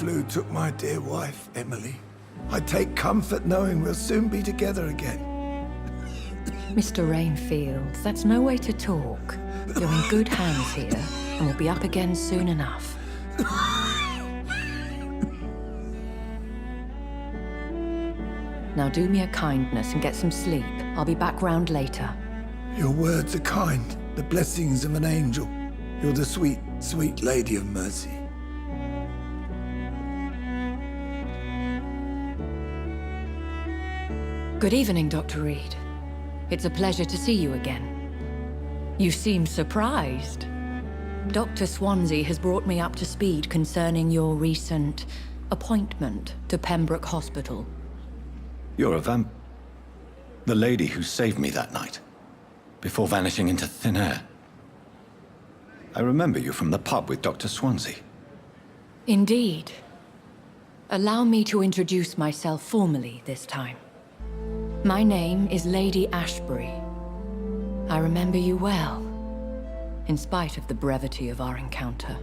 flu took my dear wife, Emily. I take comfort knowing we'll soon be together again. Mr. Rainfield, that's no way to talk. You're in good hands here, and we'll be up again soon enough. Now do me a kindness and get some sleep. I'll be back round later. Your words are kind, the blessings of an angel. You're the sweet, sweet Lady of Mercy. Good evening, Dr. Reed. It's a pleasure to see you again. You seem surprised. Dr. Swansea has brought me up to speed concerning your recent appointment to Pembroke Hospital. You're a the lady who saved me that night, before vanishing into thin air. I remember you from the pub with Dr. Swansea. Indeed. Allow me to introduce myself formally this time. My name is Lady Ashbury. I remember you well, in spite of the brevity of our encounter.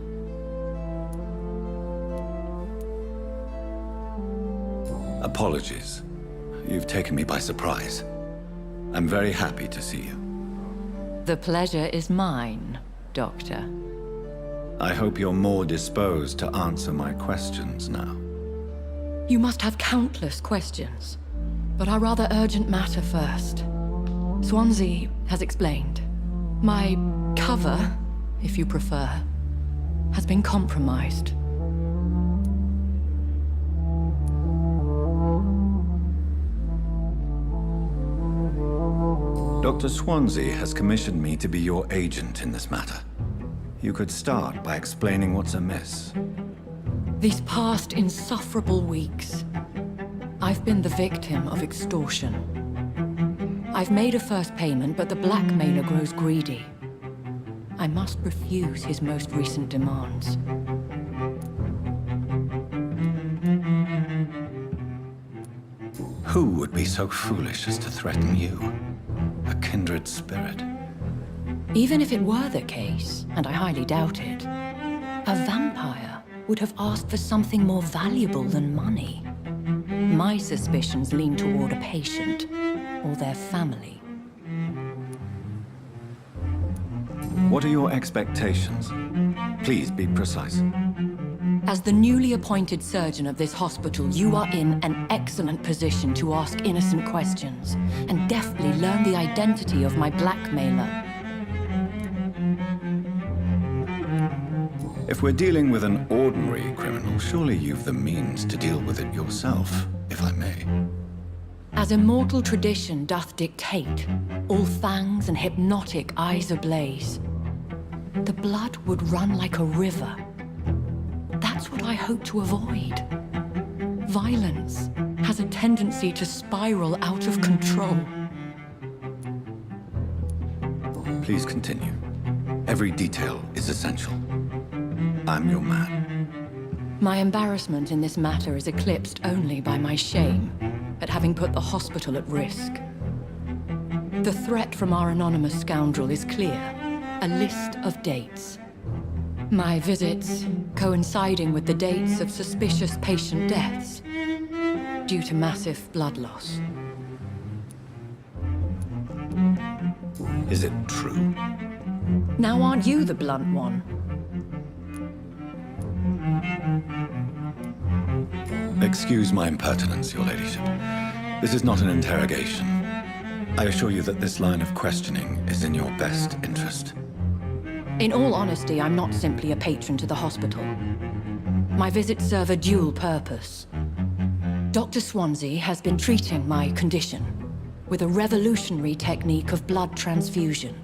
Apologies. You've taken me by surprise. I'm very happy to see you. The pleasure is mine, Doctor. I hope you're more disposed to answer my questions now. You must have countless questions, but our rather urgent matter first. Swansea has explained. My cover, if you prefer, has been compromised. Dr. Swansea has commissioned me to be your agent in this matter. You could start by explaining what's amiss. These past insufferable weeks, I've been the victim of extortion. I've made a first payment, but the blackmailer grows greedy. I must refuse his most recent demands. Who would be so foolish as to threaten you? A kindred spirit. Even if it were the case, and I highly doubt it, a vampire would have asked for something more valuable than money. My suspicions lean toward a patient or their family. What are your expectations? Please be precise. As the newly appointed surgeon of this hospital, you are in an excellent position to ask innocent questions and deftly learn the identity of my blackmailer. If we're dealing with an ordinary criminal, surely you've the means to deal with it yourself, if I may. As immortal tradition doth dictate, all fangs and hypnotic eyes ablaze, the blood would run like a river. That's what I hope to avoid. Violence has a tendency to spiral out of control. Please continue. Every detail is essential. I'm your man. My embarrassment in this matter is eclipsed only by my shame at having put the hospital at risk. The threat from our anonymous scoundrel is clear. A list of dates. My visits coinciding with the dates of suspicious patient deaths due to massive blood loss. Is it true? Now aren't you the blunt one? Excuse my impertinence, Your Ladyship. This is not an interrogation. I assure you that this line of questioning is in your best interest. In all honesty, I'm not simply a patron to the hospital. My visits serve a dual purpose. Dr. Swansea has been treating my condition with a revolutionary technique of blood transfusion.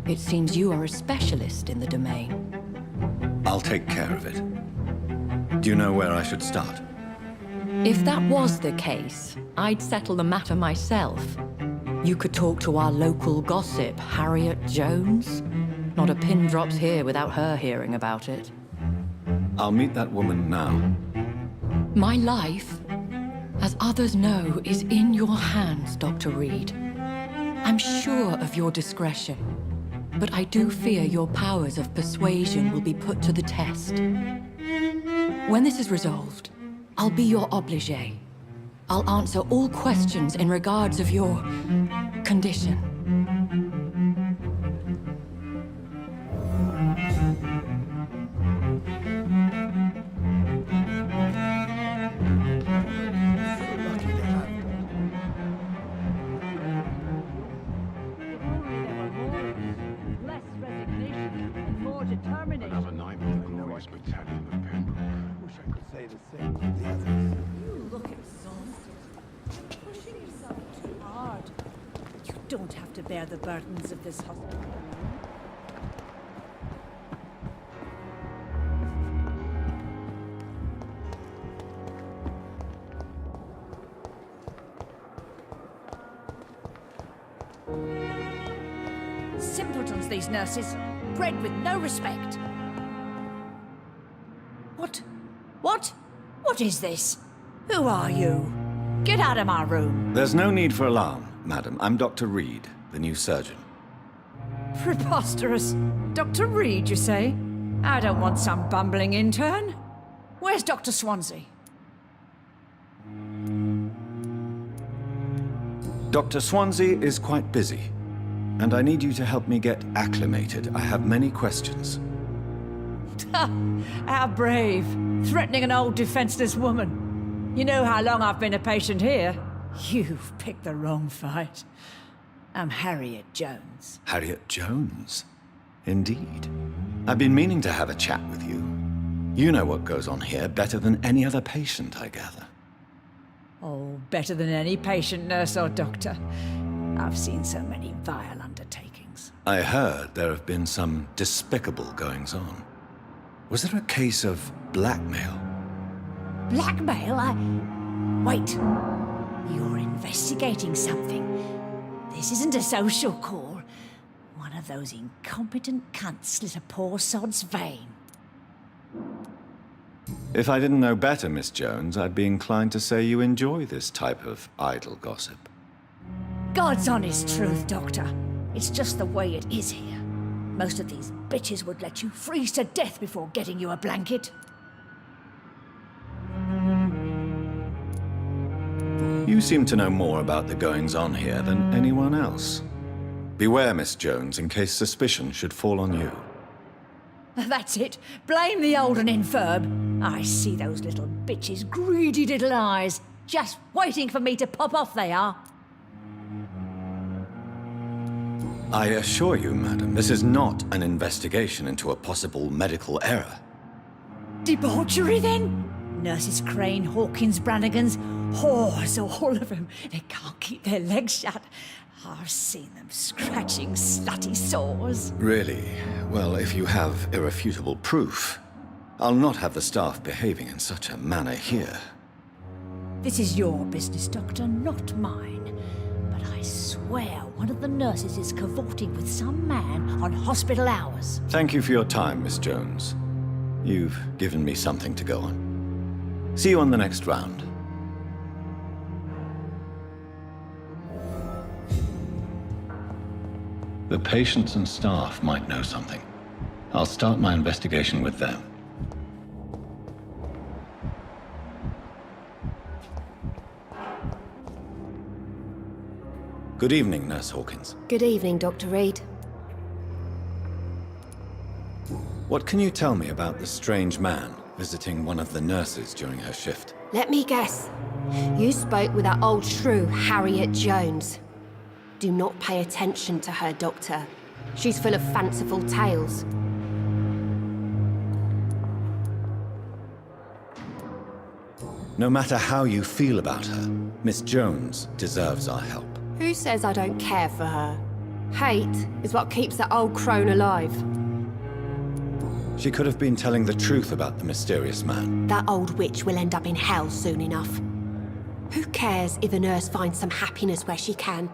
It seems you are a specialist in the domain. I'll take care of it. Do you know where I should start? If that was the case, I'd settle the matter myself. You could talk to our local gossip, Harriet Jones. Not a pin drops here without her hearing about it. I'll meet that woman now. My life, as others know, is in your hands, Dr. Reed. I'm sure of your discretion, but I do fear your powers of persuasion will be put to the test. When this is resolved, I'll be your obligé. I'll answer all questions in regards of your condition. Less resignation and more determination. Another night with the glorious battalion of Pembroke. Wish I could say the same for the others. You look exhausted. You're pushing yourself too hard. You don't have to bear the burdens of this hospital alone. Simpletons, these nurses. Bred with no respect. What? What? What is this? Who are you? Get out of my room. There's no need for alarm, madam. I'm Dr. Reed, the new surgeon. Preposterous. Dr. Reed, you say? I don't want some bumbling intern. Where's Dr. Swansea? Dr. Swansea is quite busy, and I need you to help me get acclimated. I have many questions. How brave. Threatening an old defenseless woman. You know how long I've been a patient here? You've picked the wrong fight. I'm Harriet Jones. Harriet Jones? Indeed. I've been meaning to have a chat with you. You know what goes on here better than any other patient, I gather. Oh, better than any patient, nurse or doctor. I've seen so many vile undertakings. I heard there have been some despicable goings-on. Was there a case of blackmail? Blackmail? Wait. You're investigating something. This isn't a social call. One of those incompetent cunts slit a poor sod's vein. If I didn't know better, Miss Jones, I'd be inclined to say you enjoy this type of idle gossip. God's honest truth, Doctor. It's just the way it is here. Most of these bitches would let you freeze to death before getting you a blanket. You seem to know more about the goings-on here than anyone else. Beware, Miss Jones, in case suspicion should fall on you. That's it. Blame the old and infirm. I see those little bitches' greedy little eyes. Just waiting for me to pop off they are. I assure you, madam, this is not an investigation into a possible medical error. Debauchery, then? Nurses Crane, Hawkins, Brannigans, whores, all of them. They can't keep their legs shut. I've seen them scratching slutty sores. Really? Well, if you have irrefutable proof, I'll not have the staff behaving in such a manner here. This is your business, Doctor, not mine. But I swear one of the nurses is cavorting with some man on hospital hours. Thank you for your time, Miss Jones. You've given me something to go on. See you on the next round. The patients and staff might know something. I'll start my investigation with them. Good evening, Nurse Hawkins. Good evening, Dr. Reed. What can you tell me about the strange man visiting one of the nurses during her shift? Let me guess. You spoke with that old shrew, Harriet Jones. Do not pay attention to her, Doctor. She's full of fanciful tales. No matter how you feel about her, Miss Jones deserves our help. Who says I don't care for her? Hate is what keeps that old crone alive. She could have been telling the truth about the mysterious man. That old witch will end up in hell soon enough. Who cares if a nurse finds some happiness where she can?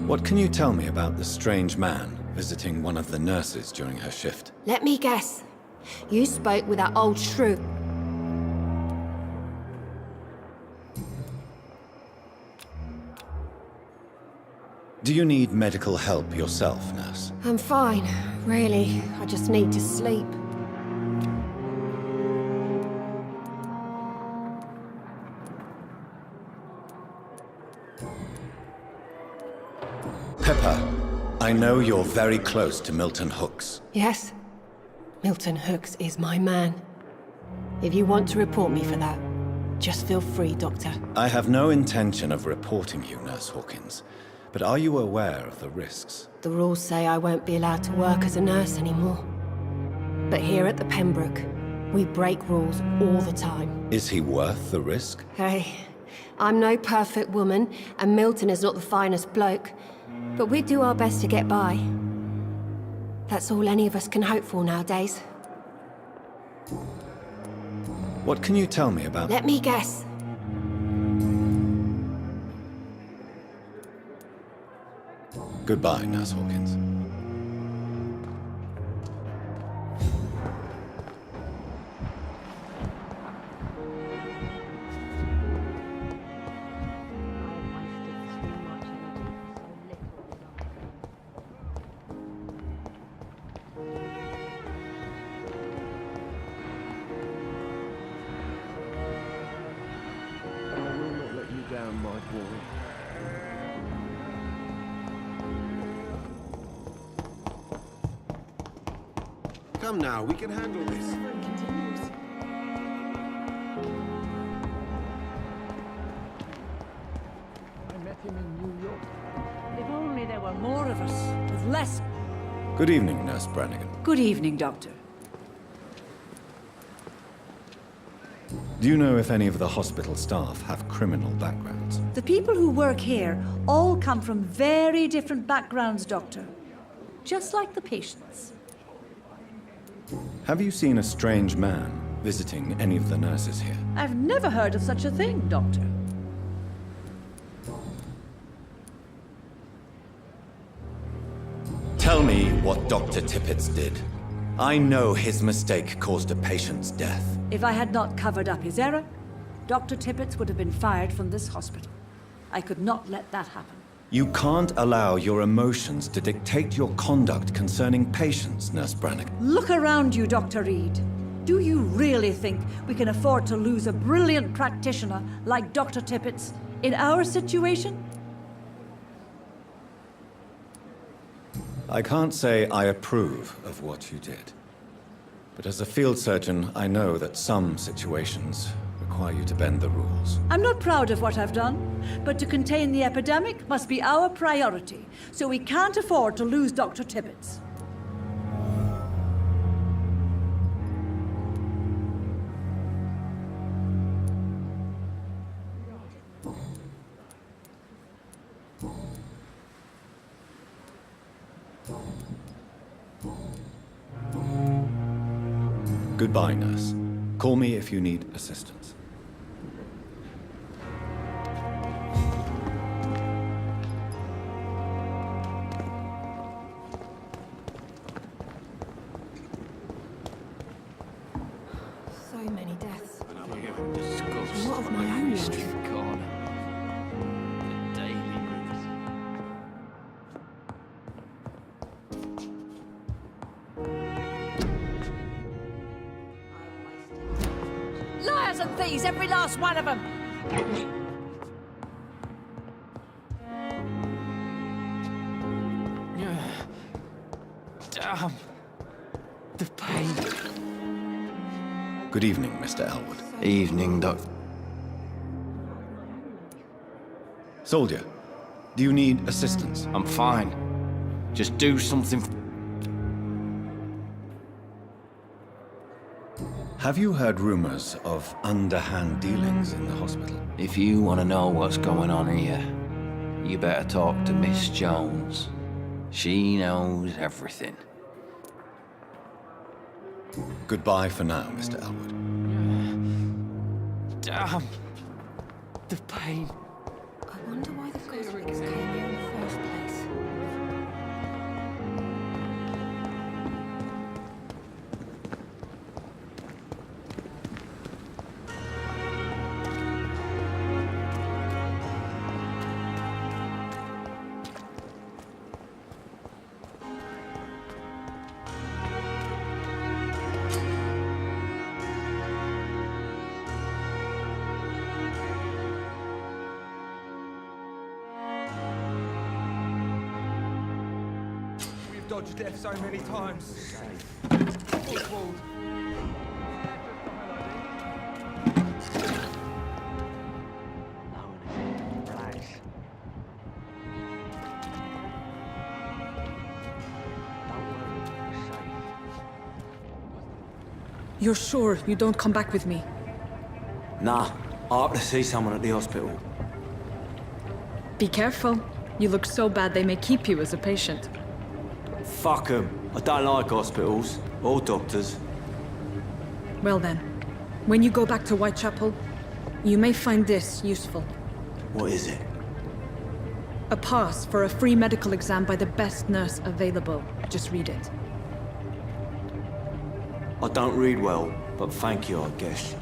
What can you tell me about the strange man visiting one of the nurses during her shift? Let me guess. You spoke with that old shrew. Do you need medical help yourself, nurse? I'm fine, really. I just need to sleep. Pepper, I know you're very close to Milton Hooks. Yes? Milton Hooks is my man. If you want to report me for that, just feel free, Doctor. I have no intention of reporting you, Nurse Hawkins. But are you aware of the risks? The rules say I won't be allowed to work as a nurse anymore. But here at the Pembroke, we break rules all the time. Is he worth the risk? Hey, I'm no perfect woman, and Milton is not the finest bloke. But we do our best to get by. That's all any of us can hope for nowadays. What can you tell me about... Let me guess. Goodbye, Nurse Hawkins. I will not let you down, my boy. Come now, we can handle this. I met him in New York. If only there were more of us, with less... Good evening, Nurse Brannigan. Good evening, Doctor. Do you know if any of the hospital staff have criminal backgrounds? The people who work here all come from very different backgrounds, Doctor. Just like the patients. Have you seen a strange man visiting any of the nurses here? I've never heard of such a thing, Doctor. Tell me what Dr. Tippett did. I know his mistake caused a patient's death. If I had not covered up his error, Dr. Tippett would have been fired from this hospital. I could not let that happen. You can't allow your emotions to dictate your conduct concerning patients, Nurse Brannigan. Look around you, Dr. Reed. Do you really think we can afford to lose a brilliant practitioner like Dr. Tippett's in our situation? I can't say I approve of what you did. But as a field surgeon, I know that some situations require you to bend the rules. I'm not proud of what I've done, but to contain the epidemic must be our priority, so we can't afford to lose Dr. Tippett's. Goodbye, nurse. Call me if you need assistance. So many deaths. Disgust. What of my own life? Corner. The daily roots. Liars and thieves, every last one of them! Damn. The pain. Good evening, Mr. Elwood. Evening, Doc. Soldier, do you need assistance? I'm fine. Just do something. Have you heard rumors of underhand dealings in the hospital? If you want to know what's going on here, you better talk to Miss Jones. She knows everything. Goodbye for now, Mr. Elwood. Damn. The pain. I wonder why the Gosricks came here in the first place. dodged death so many times. Oswald. You're sure you don't come back with me? Nah, I have to see someone at the hospital. Be careful. You look so bad they may keep you as a patient. Fuck 'em. I don't like hospitals, or doctors. Well then, when you go back to Whitechapel, you may find this useful. What is it? A pass for a free medical exam by the best nurse available. Just read it. I don't read well, but thank you, I guess.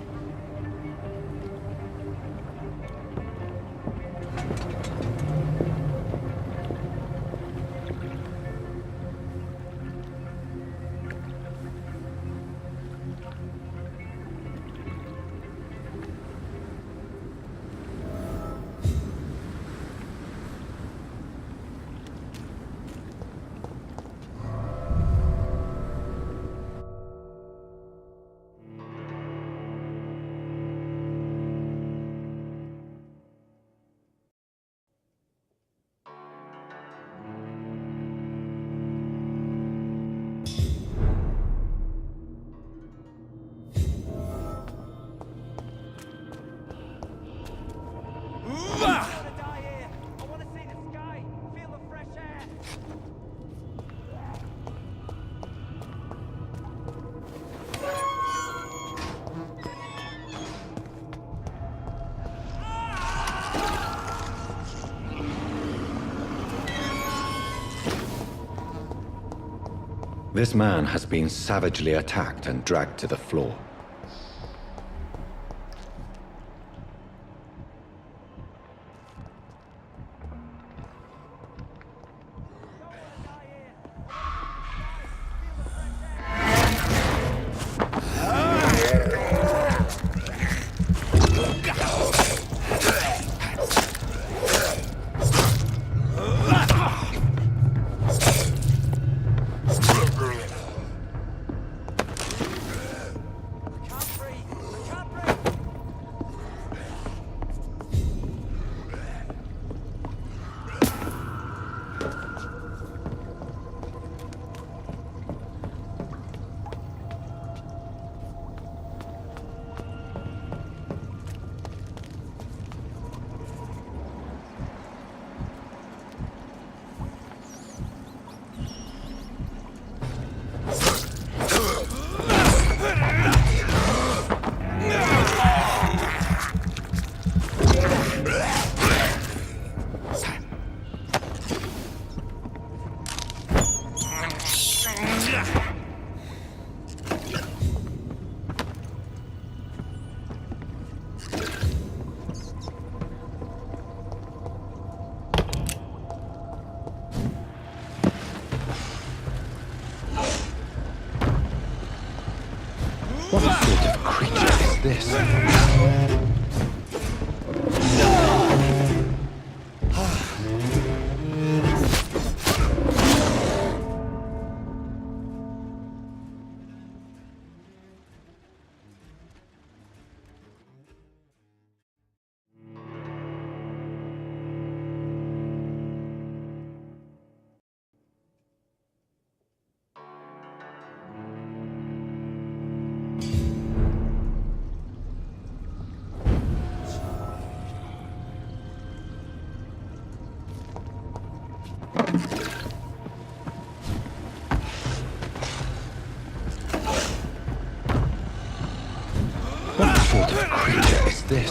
This man has been savagely attacked and dragged to the floor. What sort of creature is this? What sort of creature is this?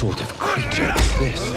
sort of creature is this?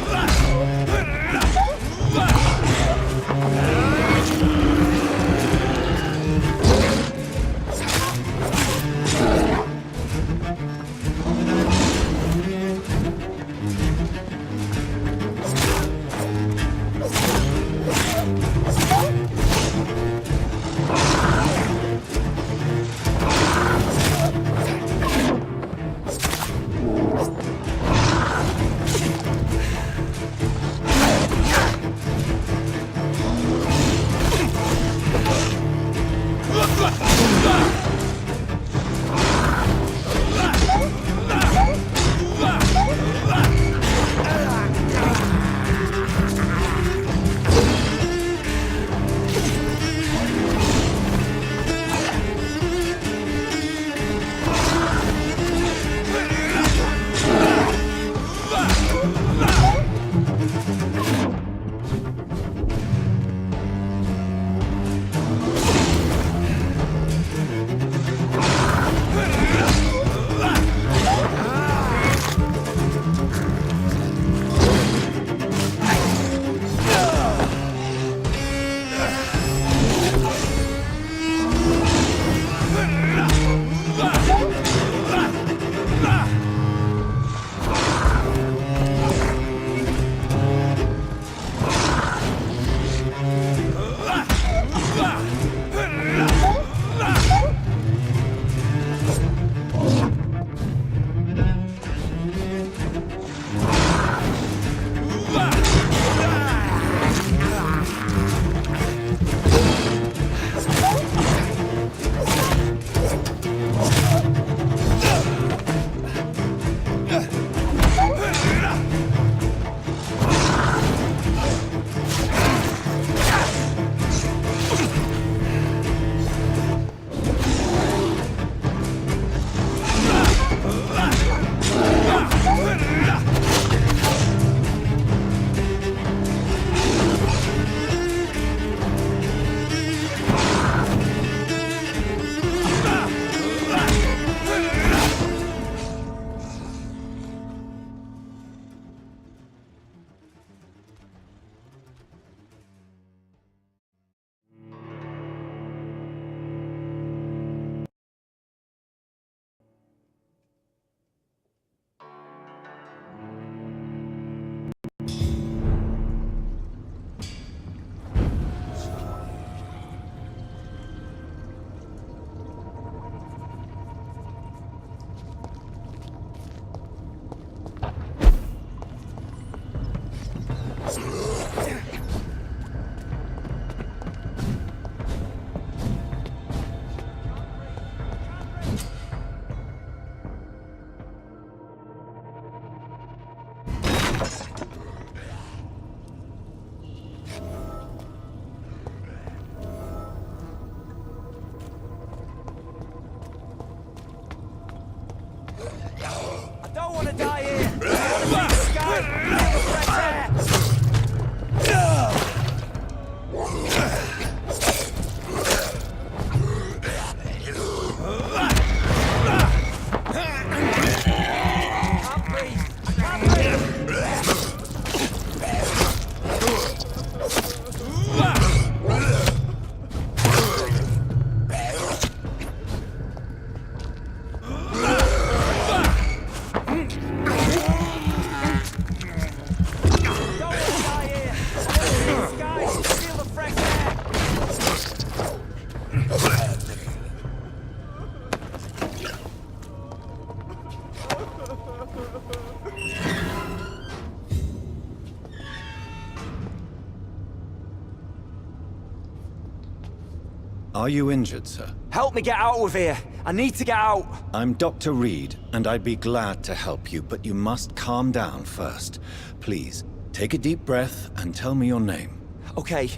Are you injured, sir? Help me get out of here. I need to get out. I'm Dr. Reed, and I'd be glad to help you, but you must calm down first. Please, take a deep breath and tell me your name. Okay.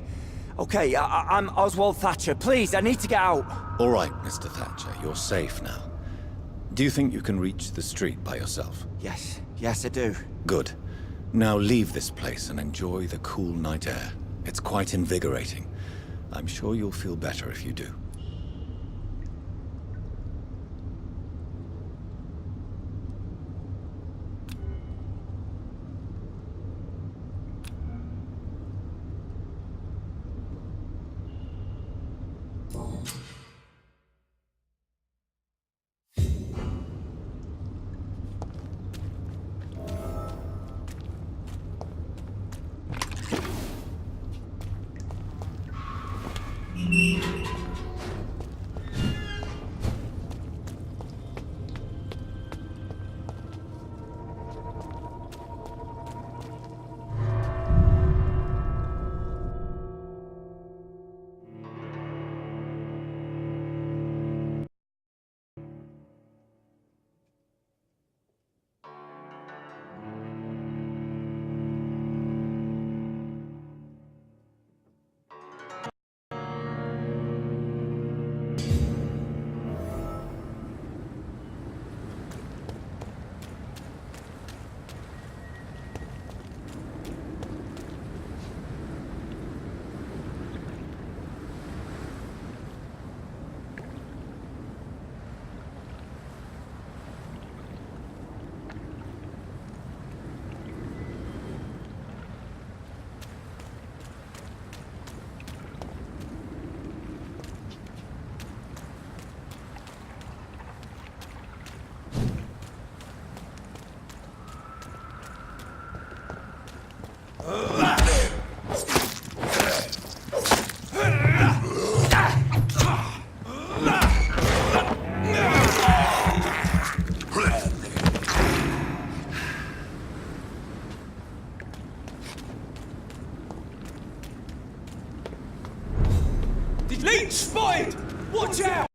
I'm Oswald Thatcher. Please, I need to get out. All right, Mr. Thatcher, you're safe now. Do you think you can reach the street by yourself? Yes, I do. Good. Now leave this place and enjoy the cool night air. It's quite invigorating. I'm sure you'll feel better if you do. Leech spotted! Watch out!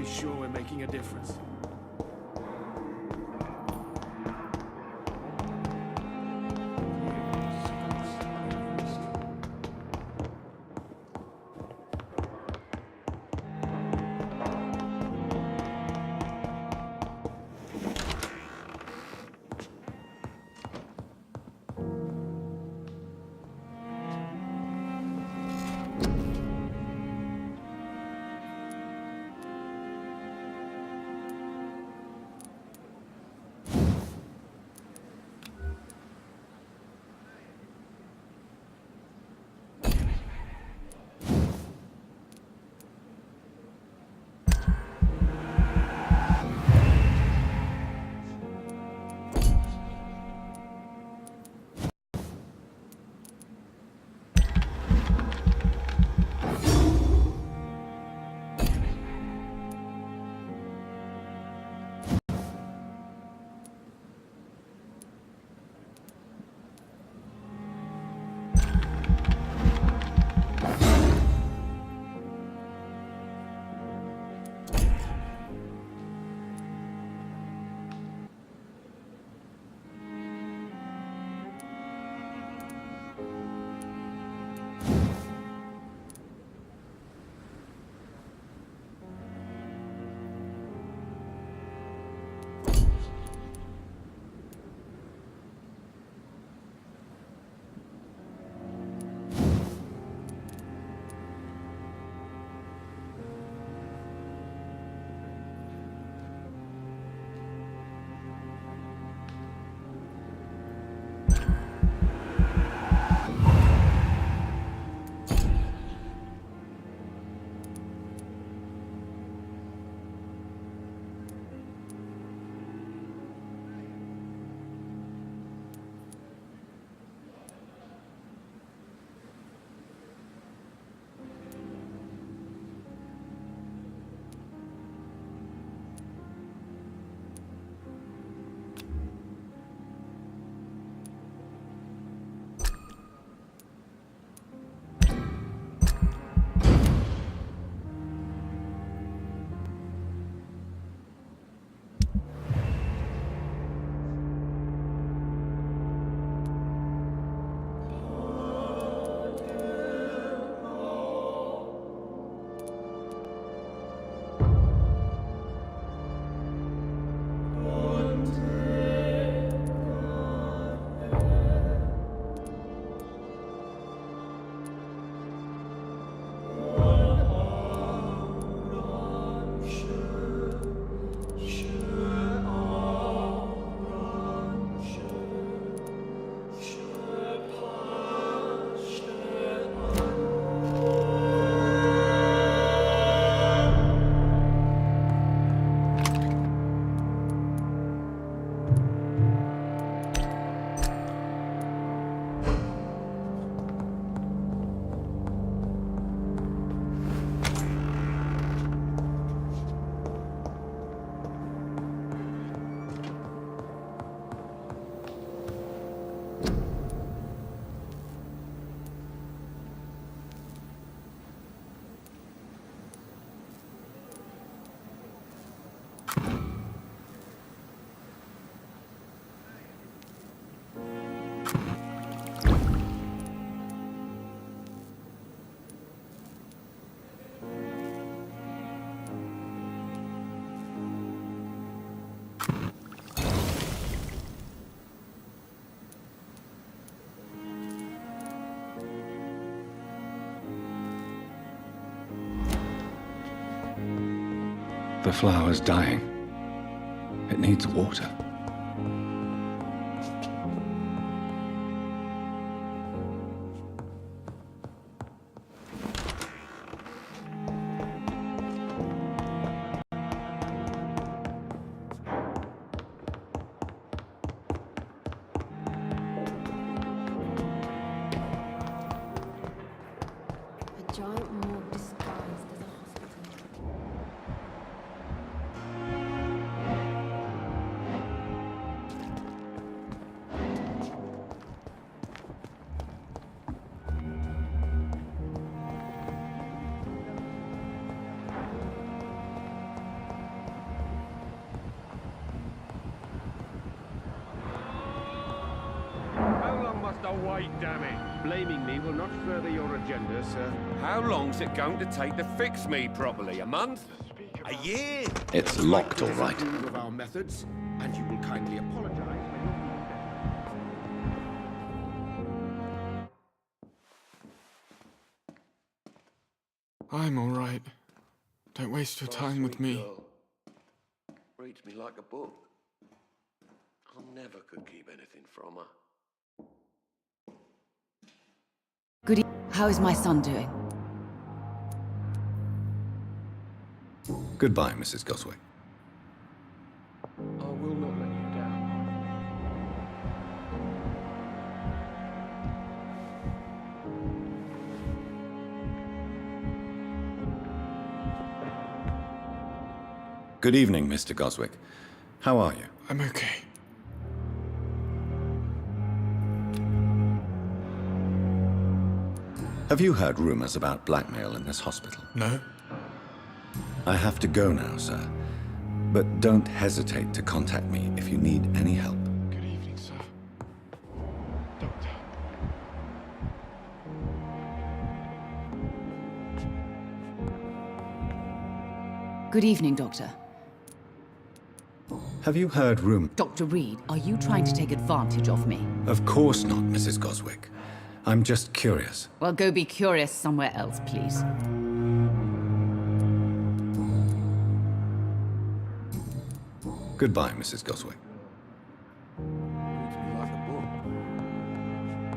Sure we're making a difference. The flower's dying. It needs water. A giant morgue disguised as a hospital. How long must I wait, damn it? Blaming me will not further your agenda, sir. How long's it going to take to fix me properly? A month? A year? It's locked, all right. Of our methods, and you will kindly apologize for I'm all right. Don't waste your time with me. Reads me like a book. I never could keep anything from her. How is my son doing? Goodbye, Mrs. Goswick. I will not let you down. Good evening, Mr. Goswick. How are you? I'm okay. Have you heard rumors about blackmail in this hospital? No? I have to go now, sir. But don't hesitate to contact me if you need any help. Good evening, sir. Doctor. Good evening, Doctor. Have you heard Dr. Reed, are you trying to take advantage of me? Of course not, Mrs. Goswick. I'm just curious. Well, go be curious somewhere else, please. Goodbye, Mrs. Goswick. Reads me like a book.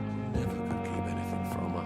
I never could keep anything from her.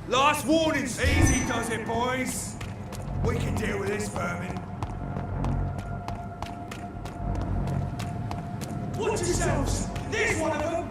Last warning! Easy does it, boys. We can deal with this vermin. Watch yourselves! There's one of them!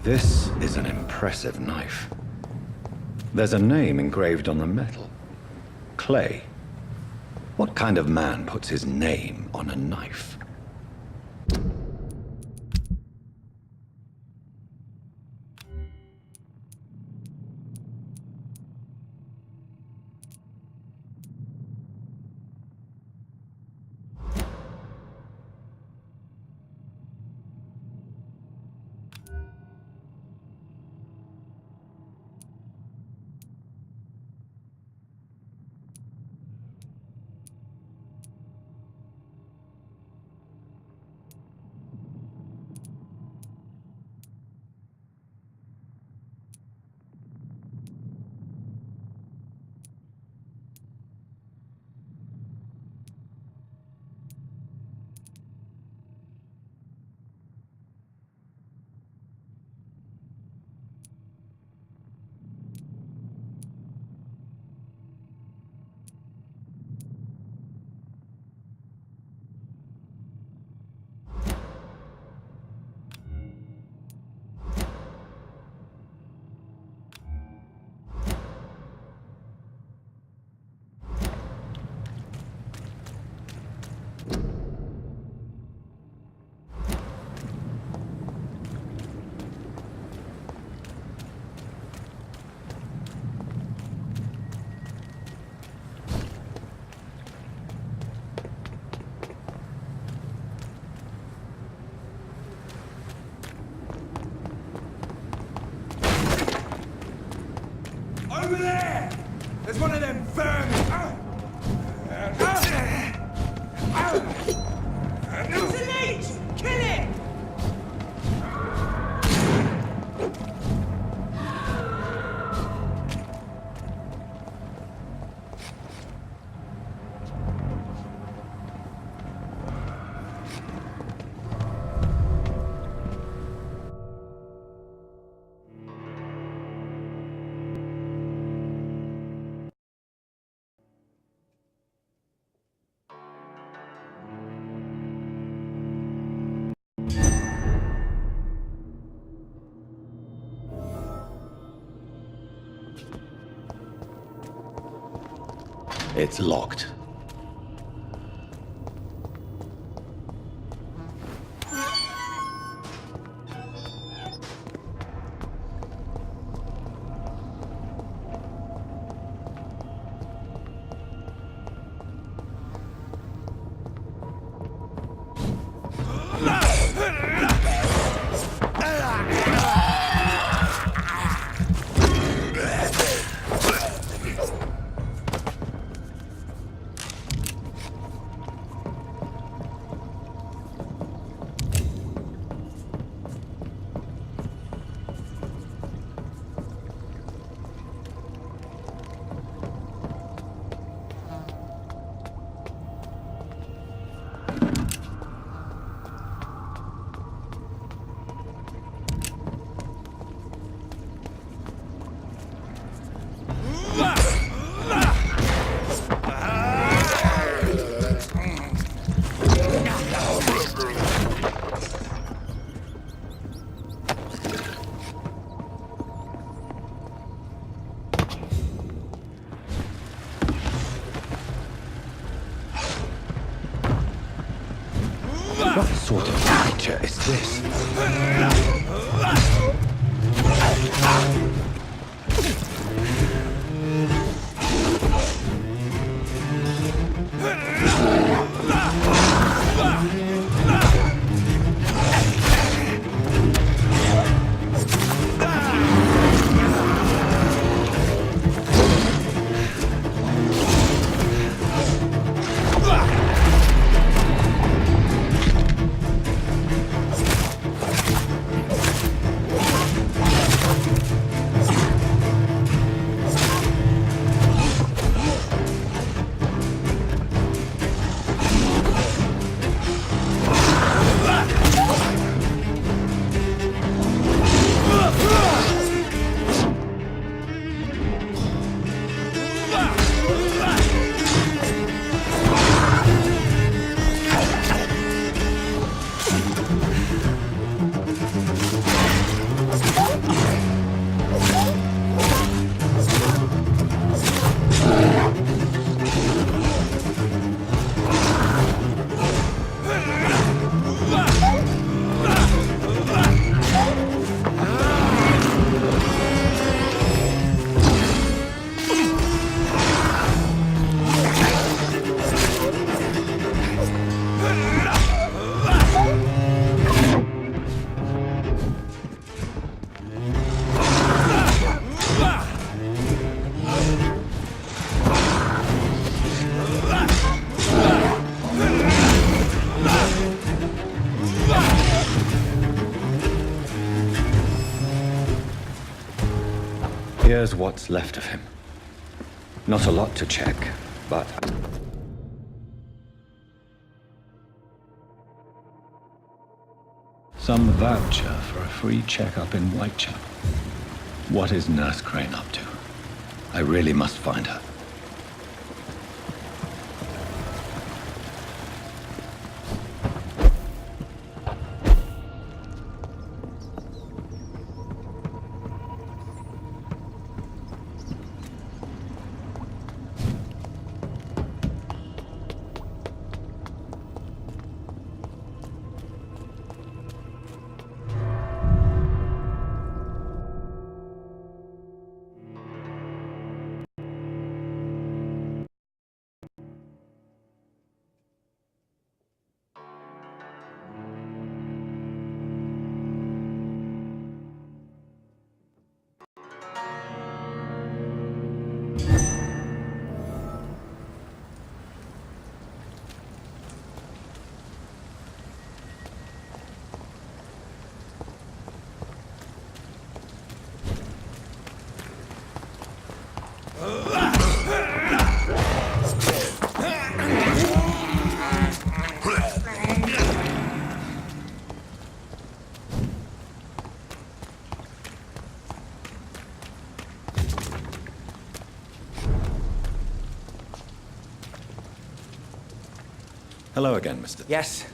This is an impressive knife. There's a name engraved on the metal. Clay. What kind of man puts his name on a knife? Over there! There's one of them vermin! It's a leech! Kill it! It's locked. What sort of creature is this? Here's what's left of him. Not a lot to check, but... Some voucher for a free checkup in Whitechapel. What is Nurse Crane up to? I really must find her. Hello again, Mr. Yes.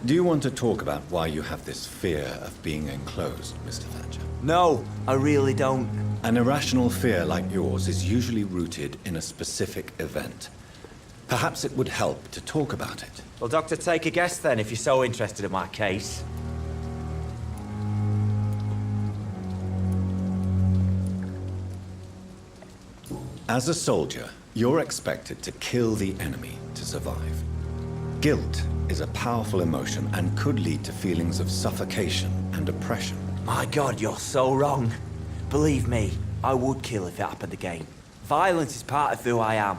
Do you want to talk about why you have this fear of being enclosed, Mr. Thatcher? No, I really don't. An irrational fear like yours is usually rooted in a specific event. Perhaps it would help to talk about it. Well, Doctor, take a guess then, if you're so interested in my case. As a soldier, you're expected to kill the enemy to survive. Guilt is a powerful emotion and could lead to feelings of suffocation and oppression. My God, you're so wrong. Believe me, I would kill if it happened again. Violence is part of who I am.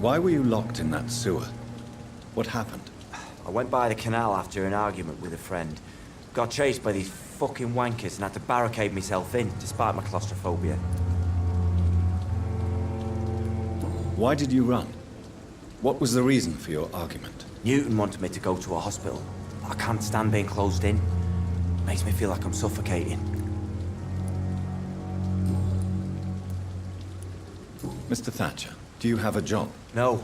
Why were you locked in that sewer? What happened? I went by the canal after an argument with a friend. Got chased by these fucking wankers and had to barricade myself in, despite my claustrophobia. Why did you run? What was the reason for your argument? Newton wanted me to go to a hospital. I can't stand being closed in. Makes me feel like I'm suffocating. Mr. Thatcher, do you have a job? No.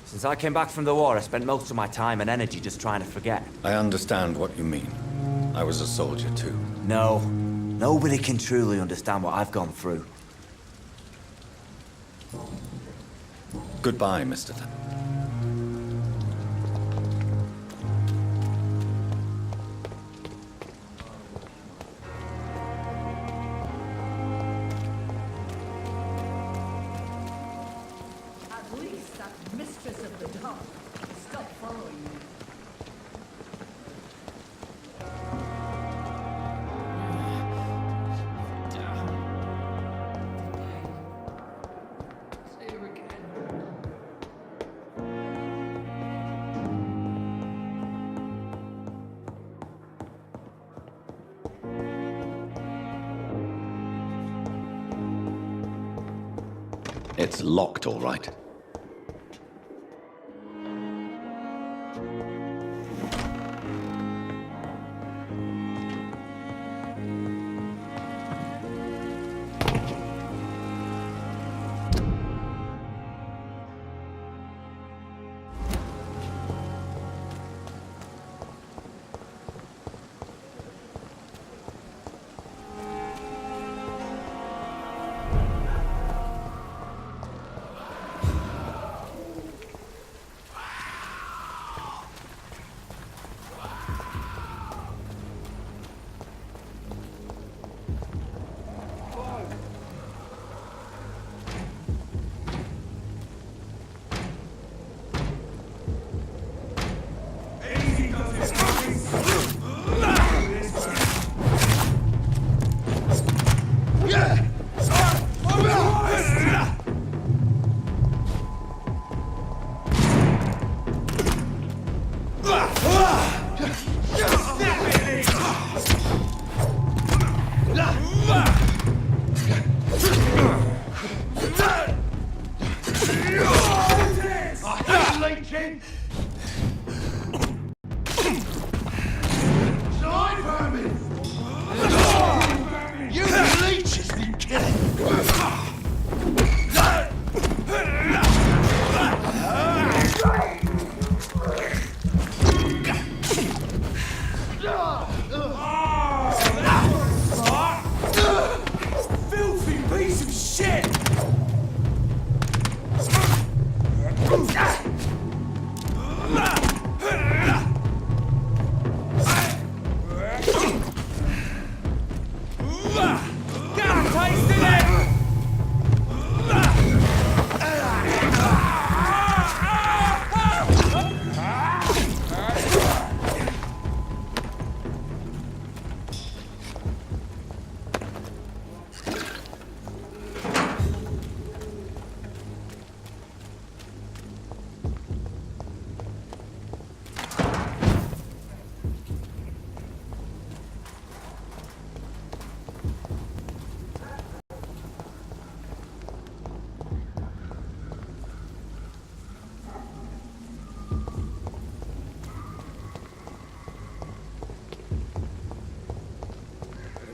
Since I came back from the war, I spent most of my time and energy just trying to forget. I understand what you mean. I was a soldier too. No. Nobody can truly understand what I've gone through. Goodbye, Mr. Thatcher. At least that mistress of the dark stopped following me. It's locked, all right.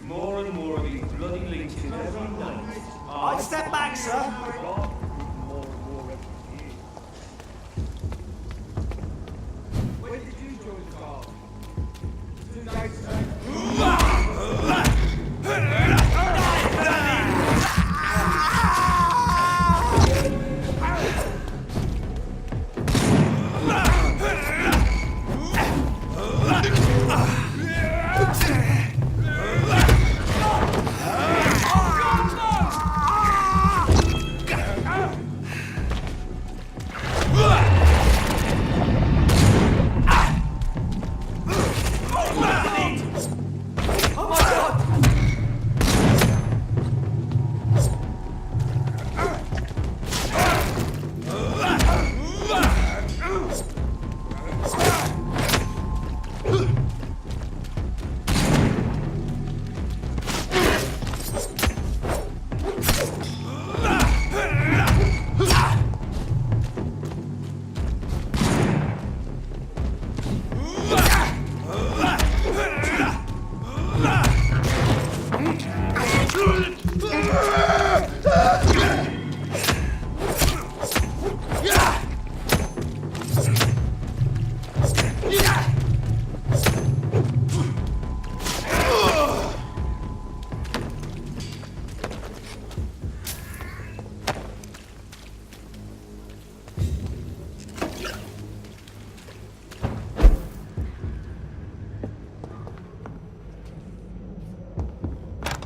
More and more of these bloody leeches every night. I'd step back, sir. When did you join the guard? 2 days ago.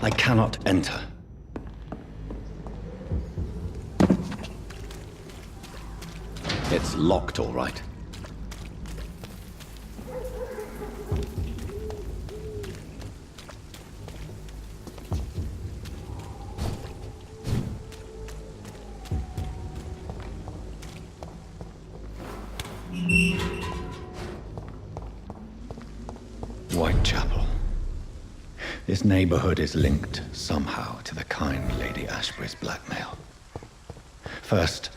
I cannot enter. It's locked, all right. Whitechapel. This neighborhood is linked somehow to the kind Lady Ashbury's blackmail. First,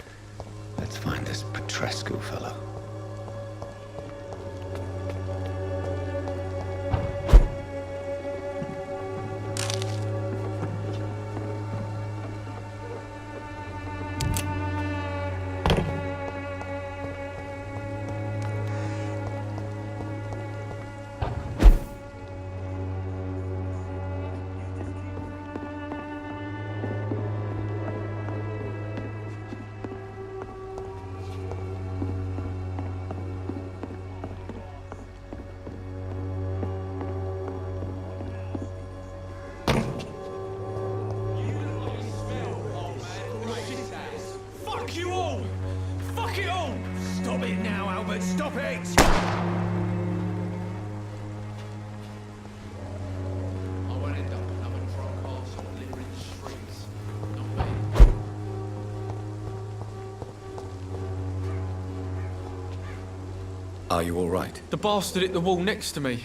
let's find this Petrescu fellow. Fuck you all! Fuck it all! Stop it now, Albert, stop it! I won't end up another drunk arsehole living in the streets. Not me. Are you all right? The bastard hit the wall next to me.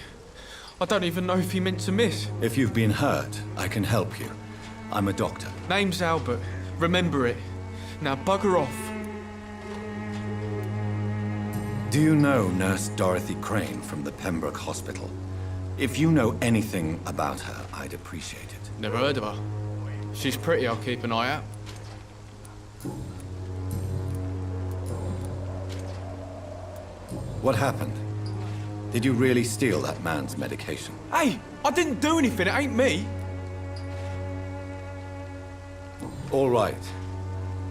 I don't even know if he meant to miss. If you've been hurt, I can help you. I'm a doctor. Name's Albert. Remember it. Now bugger off. Do you know Nurse Dorothy Crane from the Pembroke Hospital? If you know anything about her, I'd appreciate it. Never heard of her. She's pretty, I'll keep an eye out. What happened? Did you really steal that man's medication? Hey, I didn't do anything, it ain't me. All right.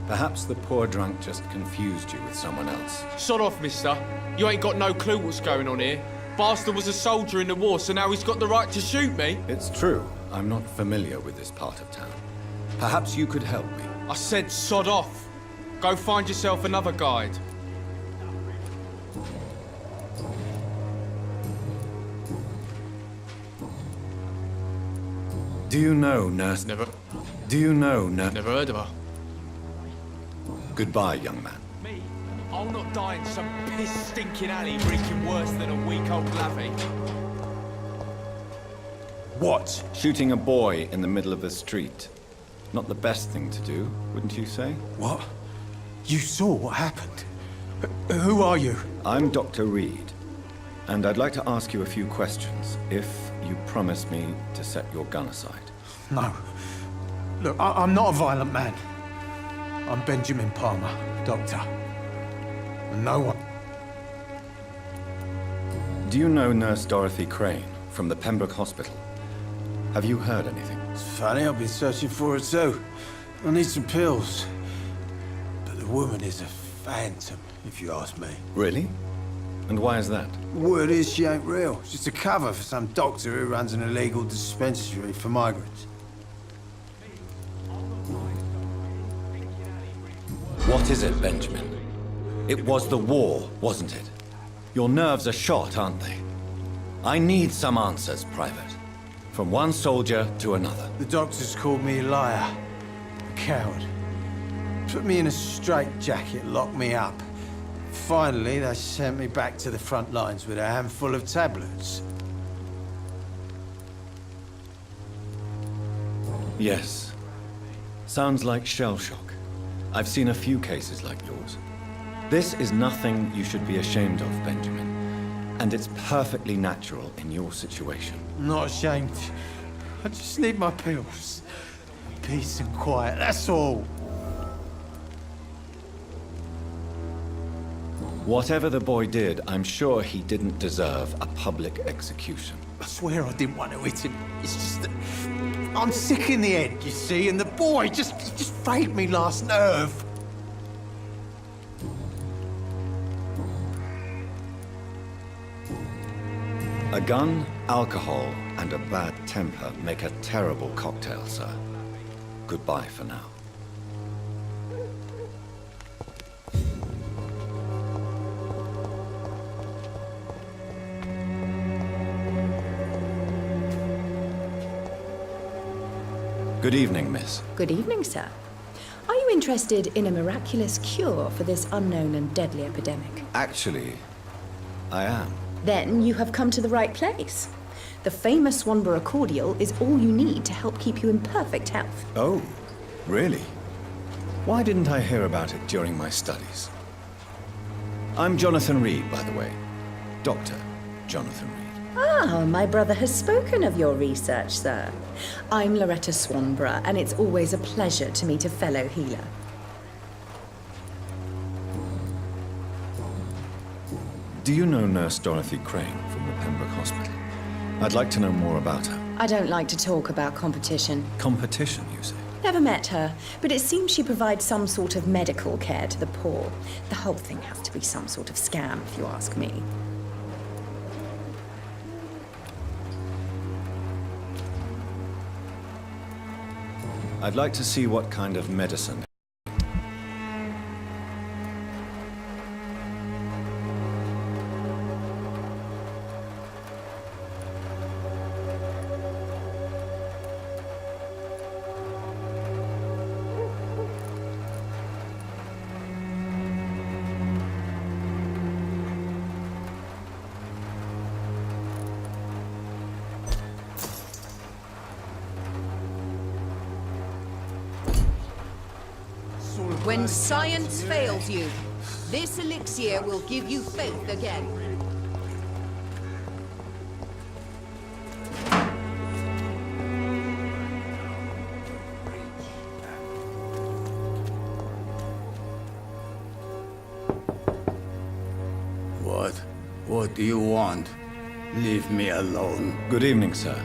Perhaps the poor drunk just confused you with someone else. Sod off, mister. You ain't got no clue what's going on here. Bastard was a soldier in the war, so now he's got the right to shoot me. It's true. I'm not familiar with this part of town. Perhaps you could help me. I said sod off. Go find yourself another guide. Do you know Nurse... Never. Do you know Nurse... Never heard of her. Goodbye, young man. Me? I'll not die in some piss-stinking alley reeking worse than a week-old lavvy. What? Shooting a boy in the middle of the street. Not the best thing to do, wouldn't you say? What? You saw what happened? Who are you? I'm Dr. Reed, and I'd like to ask you a few questions, if you promise me to set your gun aside. No. Look, I'm not a violent man. I'm Benjamin Palmer, doctor. And no one... Do you know Nurse Dorothy Crane from the Pembroke Hospital? Have you heard anything? It's funny, I've been searching for her too. I need some pills. But the woman is a phantom, if you ask me. Really? And why is that? Word is she ain't real. She's just a cover for some doctor who runs an illegal dispensary for migrants. What is it, Benjamin? It was the war, wasn't it? Your nerves are shot, aren't they? I need some answers, Private. From one soldier to another. The doctors called me a liar. A coward. Put me in a straitjacket, locked me up. Finally, they sent me back to the front lines with a handful of tablets. Yes. Sounds like shell shock. I've seen a few cases like yours. This is nothing you should be ashamed of, Benjamin. And it's perfectly natural in your situation. I'm not ashamed. I just need my pills. Peace and quiet, that's all. Whatever the boy did, I'm sure he didn't deserve a public execution. I swear I didn't want to hit him. It's just that I'm sick in the head, you see, and the boy just failed me last nerve. A gun, alcohol, and a bad temper make a terrible cocktail, sir. Goodbye for now. Good evening, miss. Good evening, sir. Are you interested in a miraculous cure for this unknown and deadly epidemic? Actually, I am. Then you have come to the right place. The famous Swanborough cordial is all you need to help keep you in perfect health. Oh, really? Why didn't I hear about it during my studies? I'm Jonathan Reed, by the way. Dr. Jonathan Reed. Ah, my brother has spoken of your research, sir. I'm Loretta Swanborough, and it's always a pleasure to meet a fellow healer. Do you know Nurse Dorothy Crane from the Pembroke Hospital? I'd like to know more about her. I don't like to talk about competition. Competition, you say? Never met her, but it seems she provides some sort of medical care to the poor. The whole thing has to be some sort of scam, if you ask me. I'd like to see what kind of medicine. When science fails you, this elixir will give you faith again. What do you want? Leave me alone. Good evening, sir.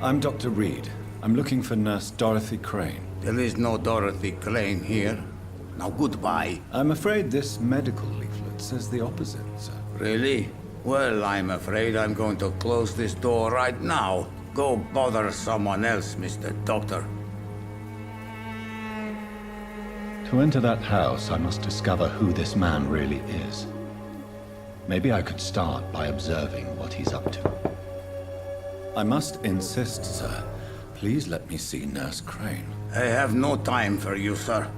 I'm Dr. Reed. I'm looking for Nurse Dorothy Crane. There is no Dorothy Crane here. Now goodbye. I'm afraid this medical leaflet says the opposite, sir. Really? Well, I'm afraid I'm going to close this door right now. Go bother someone else, Mr. Doctor. To enter that house, I must discover who this man really is. Maybe I could start by observing what he's up to. I must insist, sir. Please let me see Nurse Crane. I have no time for you, sir.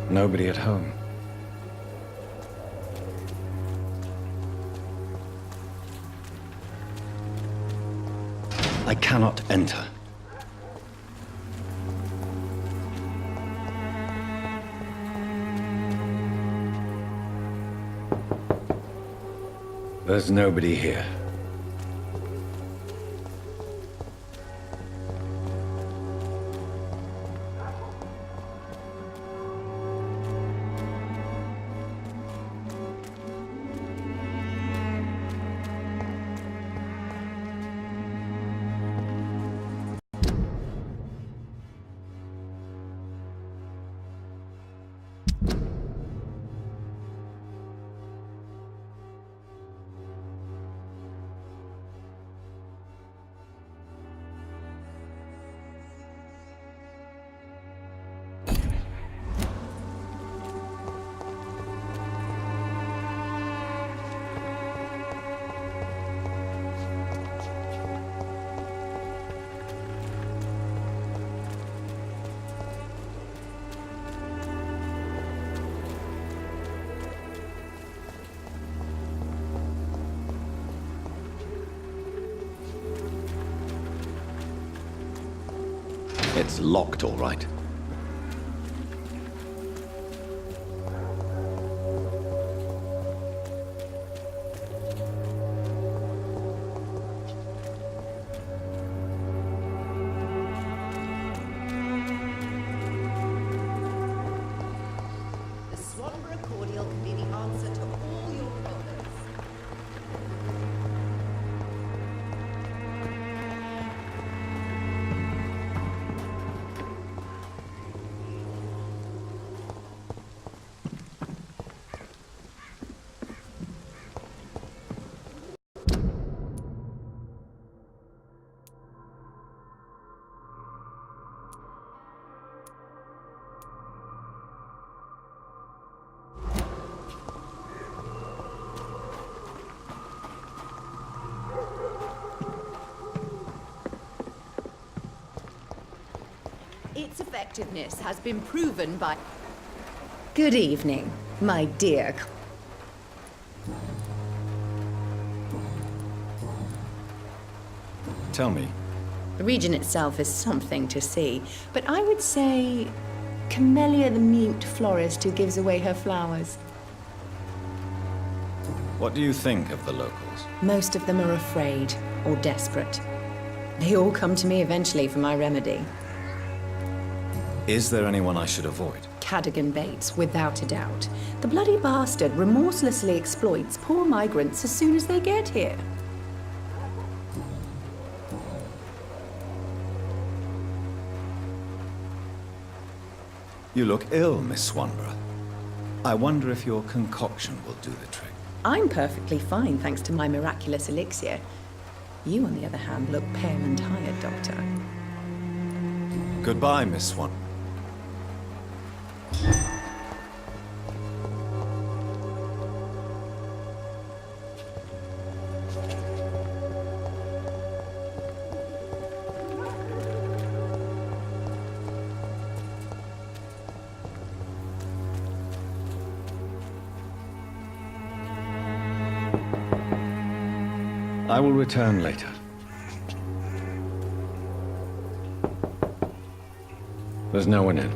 Nobody at home. I cannot enter. There's nobody here. It's locked, all right. The Swanborough cordial can be the answer to all your problems. Its effectiveness has been proven by... Good evening, my dear. Tell me. The region itself is something to see, but I would say Camellia the mute florist who gives away her flowers. What do you think of the locals? Most of them are afraid or desperate. They all come to me eventually for my remedy. Is there anyone I should avoid? Cadogan Bates, without a doubt. The bloody bastard remorselessly exploits poor migrants as soon as they get here. You look ill, Miss Swanborough. I wonder if your concoction will do the trick. I'm perfectly fine, thanks to my miraculous elixir. You, on the other hand, look pale and tired, Doctor. Goodbye, Miss Swan. I will return later. There's no one in.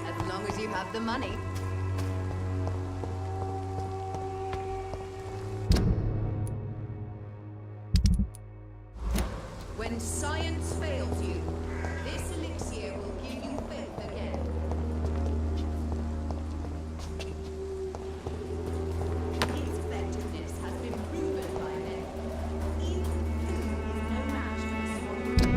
As long as you have the money. When science fails you, this elixir will give you faith again. Its effectiveness has been proven by men. Even food is no match for the swamp.